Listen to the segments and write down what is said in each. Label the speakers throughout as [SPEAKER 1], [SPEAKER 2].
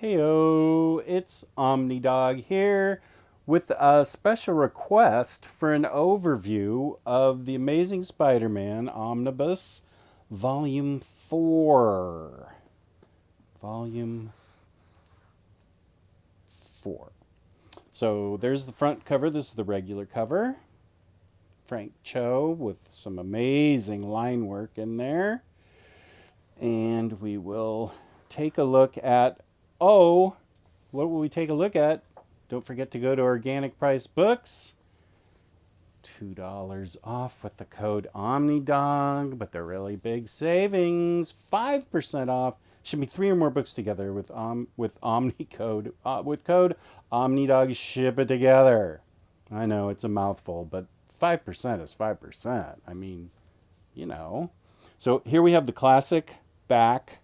[SPEAKER 1] Heyo, it's Omnidog here with a special request for an overview of The Amazing Spider-Man Omnibus Volume 4. Volume 4. So there's the front cover. This is the regular cover. Frank Cho with some amazing line work in there. And we will take a look at, what will we take a look at? Don't forget to go to Organic Price Books. $2 off with the code Omnidog, but they're really big savings. 5% off. Should be 3 or more books together with Omnicode. With code Omnidog, ship it together. I know it's a mouthful, but 5% is 5%. I mean, you know. So here we have the classic back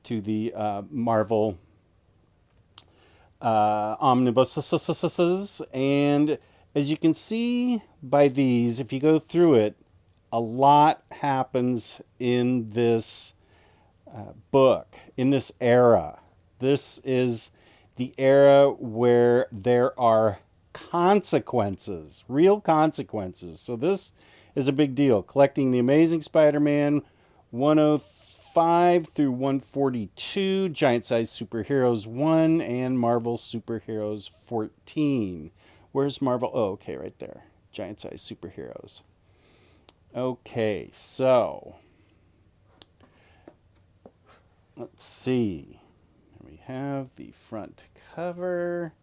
[SPEAKER 1] to the Marvel omnibuses, and as you can see by these, if you go through it, a lot happens in this book, in this era. This is the era where there are consequences, real consequences. So this is a big deal. Collecting The Amazing Spider-Man 105 through 142, Giant Size Superheroes 1, and Marvel Superheroes 14. Where's Marvel? Oh, okay, right there. Giant Size Superheroes. Okay, so let's see. We have the front cover,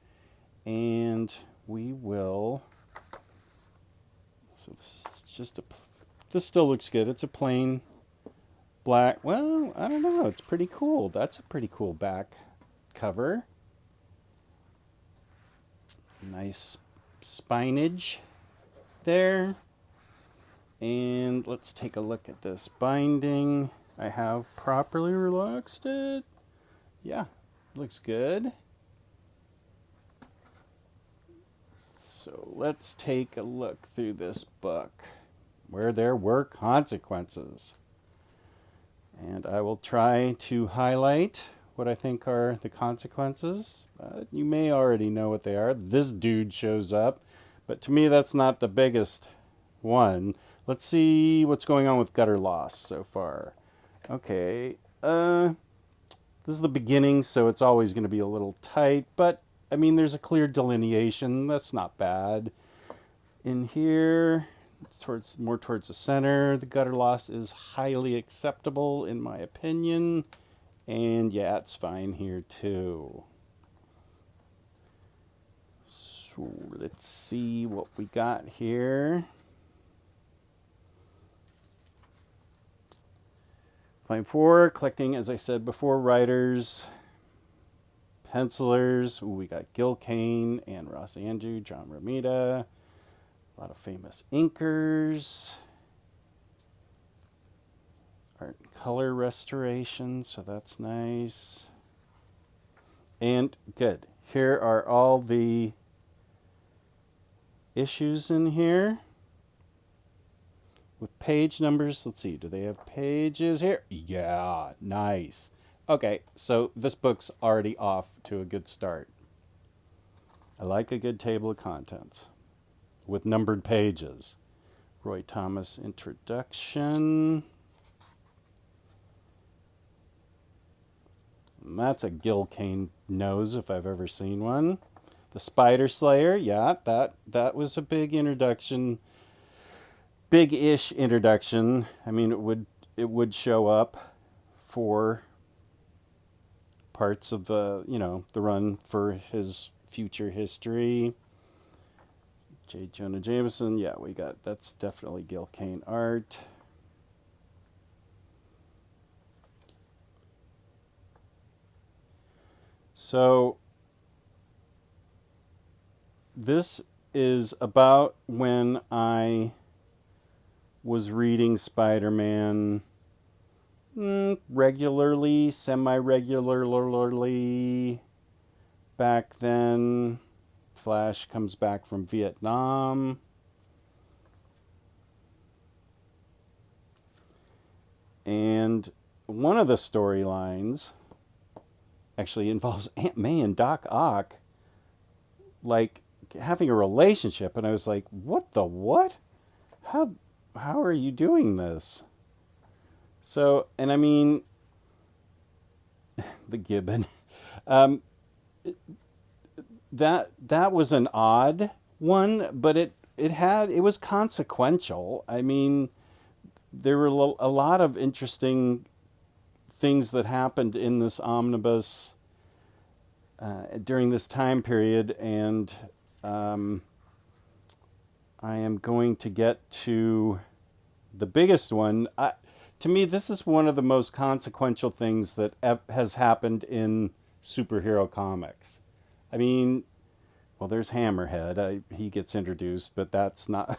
[SPEAKER 1] and we will. So this is just a. This still looks good. It's a plain black. Well, I don't know. It's pretty cool. That's a pretty cool back cover. Nice spinage there. And let's take a look at this binding. I have properly relaxed it. Yeah, looks good. So let's take a look through this book where there were consequences. And I will try to highlight what I think are the consequences. You may already know what they are. This dude shows up, but to me that's not the biggest one. Let's see what's going on with gutter loss so far. Okay, this is the beginning, so it's always going to be a little tight, but I mean, there's a clear delineation. That's not bad. In here, more towards the center, the gutter loss is highly acceptable in my opinion. And yeah, it's fine here too. So let's see what we got here. Volume 4, collecting, as I said before, writers, pencilers. Ooh, we got Gil Kane and Ross Andrew, John Romita. A lot of famous inkers. Art and color restoration, so that's nice. And good. Here are all the issues in here with page numbers. Let's see, do they have pages here? Yeah, nice. Okay, so this book's already off to a good start. I like a good table of contents with numbered pages. Roy Thomas introduction. And that's a Gil Kane nose if I've ever seen one. The Spider Slayer, yeah, that was a big introduction. Big-ish introduction. I mean, it would show up for parts of the run for his future history. J. Jonah Jameson, yeah, that's definitely Gil Kane art. So this is about when I was reading Spider-Man regularly, semi-regularly back then. Flash comes back from Vietnam. And one of the storylines actually involves Aunt May and Doc Ock, like having a relationship. And I was like, what the what? How are you doing this? So, and I mean, the gibbon. Um, that was an odd one, but it was consequential. I mean, there were a lot of interesting things that happened in this omnibus during this time period, and I am going to get to the biggest one. To me, this is one of the most consequential things that has happened in superhero comics. I mean, well, there's Hammerhead. He gets introduced, but that's not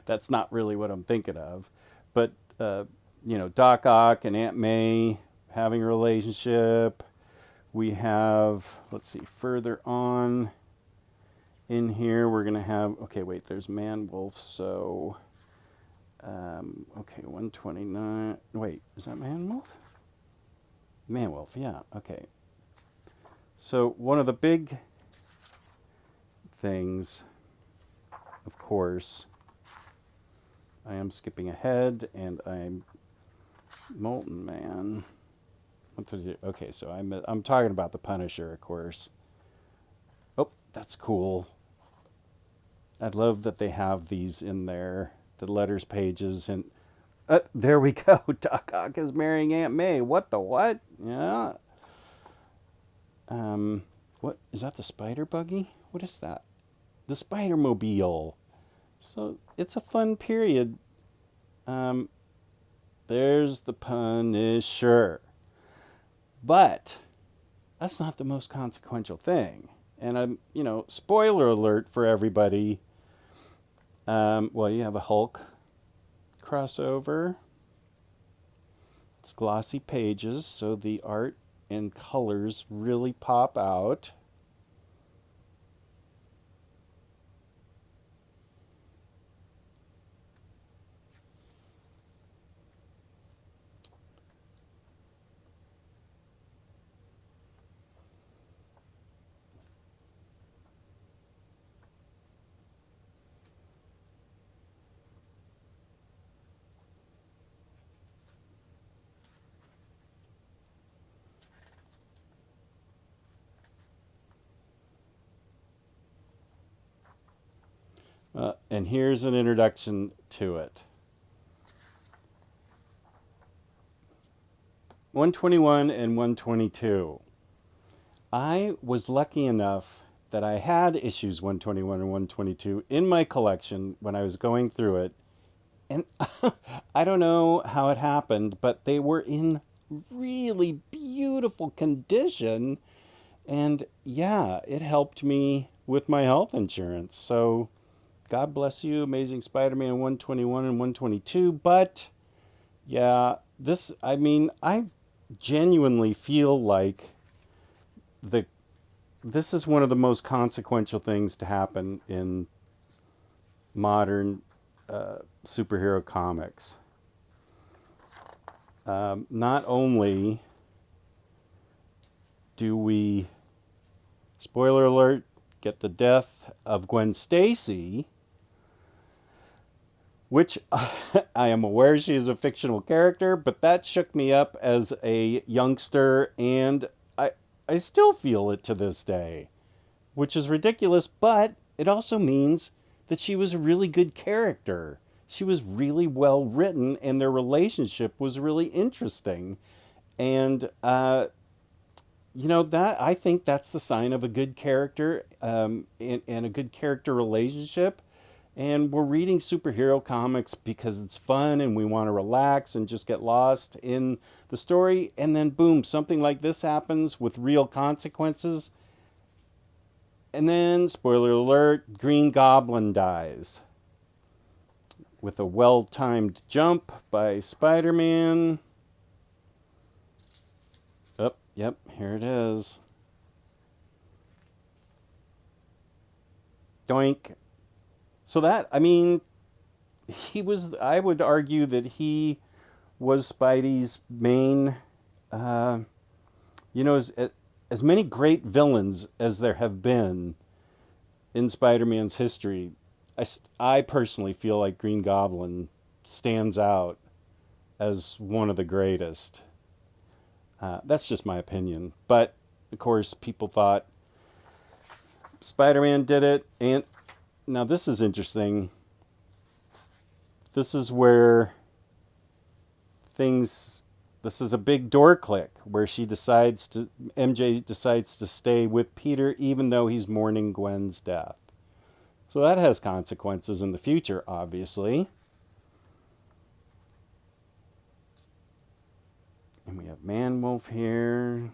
[SPEAKER 1] that's not really what I'm thinking of. But Doc Ock and Aunt May having a relationship. We have, let's see, further on in here, we're gonna have. Okay, wait. There's Man Wolf. So, okay, 129. Wait, is that Man Wolf? Man Wolf. Yeah. Okay. So one of the big things, of course, I am skipping ahead, and I'm Molten Man. Okay, so I'm talking about the Punisher, of course. Oh, that's cool. I love that they have these in there, the letters pages, and there we go. Doc Ock is marrying Aunt May. What the what? Yeah. What is that? The spider buggy? What is that? The Spider-Mobile. So it's a fun period. There's the Punisher. But that's not the most consequential thing. And spoiler alert for everybody. Well, you have a Hulk crossover. It's glossy pages, so the art and colors really pop out. And here's an introduction to it. 121 and 122. I was lucky enough that I had issues 121 and 122 in my collection when I was going through it. And I don't know how it happened, but they were in really beautiful condition. And yeah, it helped me with my health insurance. So God bless you, Amazing Spider-Man 121 and 122. But yeah, I genuinely feel like this is one of the most consequential things to happen in modern superhero comics. Not only do we, spoiler alert, get the death of Gwen Stacy, which I am aware she is a fictional character, but that shook me up as a youngster, and I still feel it to this day, which is ridiculous, but it also means that she was a really good character. She was really well written, and their relationship was really interesting. And, that I think that's the sign of a good character and a good character relationship. And we're reading superhero comics because it's fun and we want to relax and just get lost in the story. And then, boom, something like this happens with real consequences. And then, spoiler alert, Green Goblin dies with a well-timed jump by Spider-Man. Oh, yep, here it is. Doink. So I would argue that he was Spidey's main, as many great villains as there have been in Spider-Man's history, I personally feel like Green Goblin stands out as one of the greatest. That's just my opinion. But, of course, people thought Spider-Man did it. And now this is interesting. This is where this is a big door click where MJ decides to stay with Peter even though he's mourning Gwen's death. So that has consequences in the future, obviously. And we have Man-Wolf here.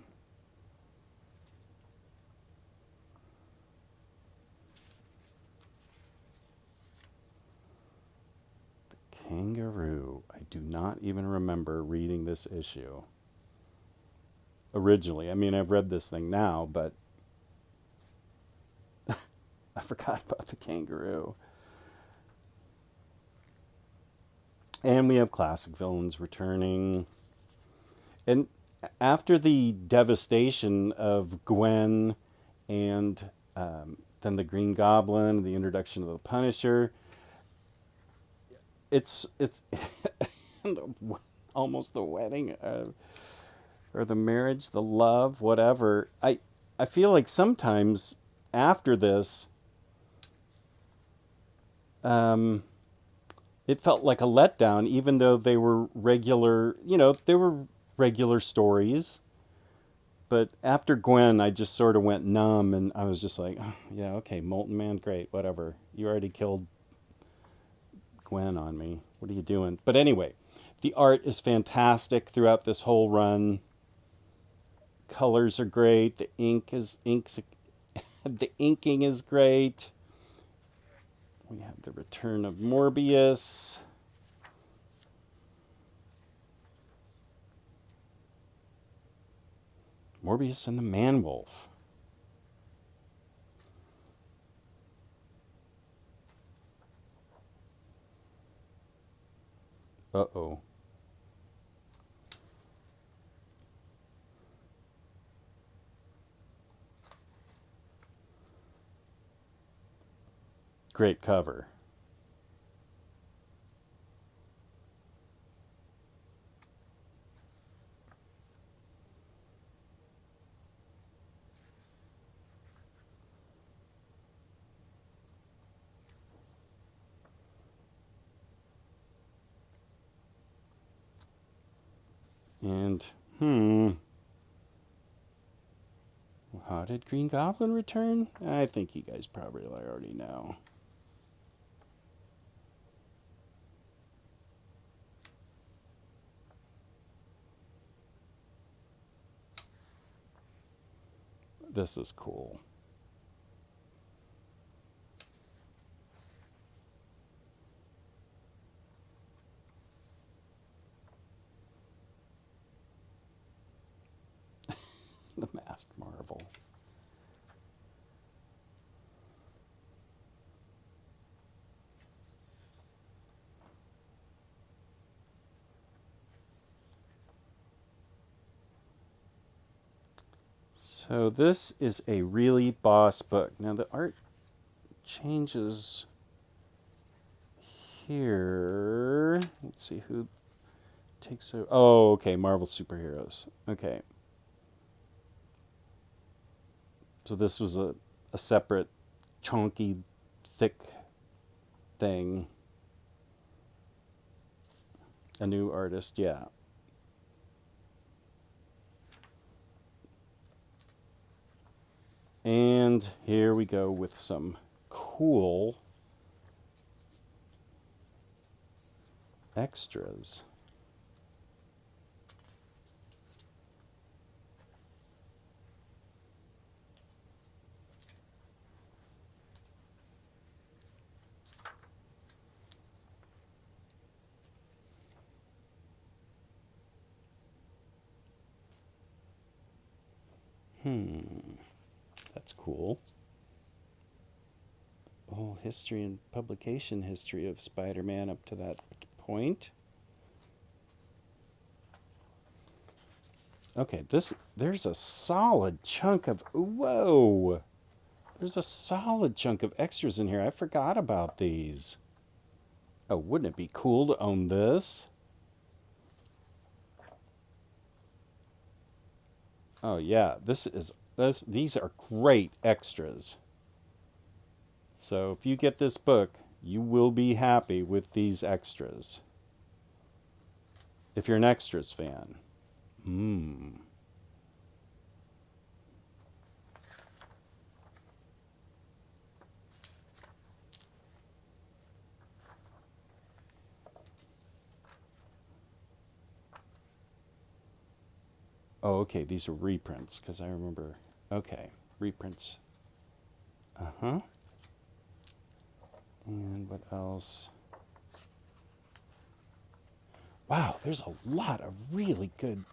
[SPEAKER 1] The Kangaroo. I do not even remember reading this issue. Originally. I mean, I've read this thing now, but I forgot about the Kangaroo. And we have classic villains returning. And after the devastation of Gwen and then the Green Goblin, the introduction of the Punisher, it's almost the wedding or the marriage, the love, whatever. I feel like sometimes after this, it felt like a letdown, even though they were regular, they were regular stories. But after Gwen, I just sort of went numb, and I was just like, oh, yeah, okay, Molten Man, great, whatever. You already killed Gwen on me. What are you doing? But anyway, the art is fantastic throughout this whole run. Colors are great. The the inking is great. We have the return of Morbius. Morbius and the Man-Wolf. Uh-oh. Great cover. And, how did Green Goblin return? I think you guys probably already know. This is cool. The Masked Marvel. So this is a really boss book. Now the art changes here. Let's see who takes over. Oh, okay, Marvel Superheroes. Okay. So this was a separate, chunky, thick thing. A new artist, yeah. And here we go with some cool extras. That's cool. The whole history and publication history of Spider-Man up to that point. Okay, there's a solid chunk of, whoa. There's a solid chunk of extras in here. I forgot about these. Oh, wouldn't it be cool to own this? Oh yeah, these are great extras. So if you get this book, you will be happy with these extras. If you're an extras fan. Mmm. Oh, okay, these are reprints because I remember. Okay, reprints. Uh-huh. And what else? Wow, there's a lot of really good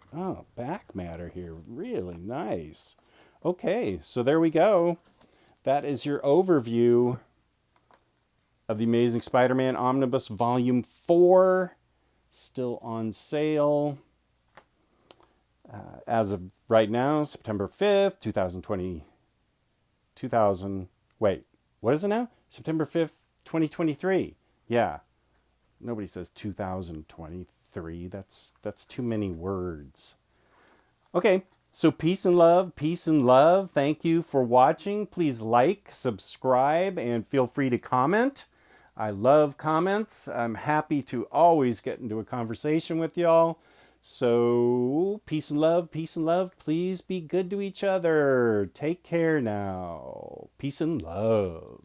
[SPEAKER 1] back matter here. Really nice. Okay, so there we go. That is your overview of the Amazing Spider-Man Omnibus Volume 4. Still on sale. As of right now, September 5th, 2020. 2000. Wait, what is it now? September 5th, 2023. Yeah. Nobody says 2023. That's too many words. Okay, so peace and love, peace and love. Thank you for watching. Please like, subscribe, and feel free to comment. I love comments. I'm happy to always get into a conversation with y'all. So peace and love, peace and love. Please be good to each other. Take care now. Peace and love.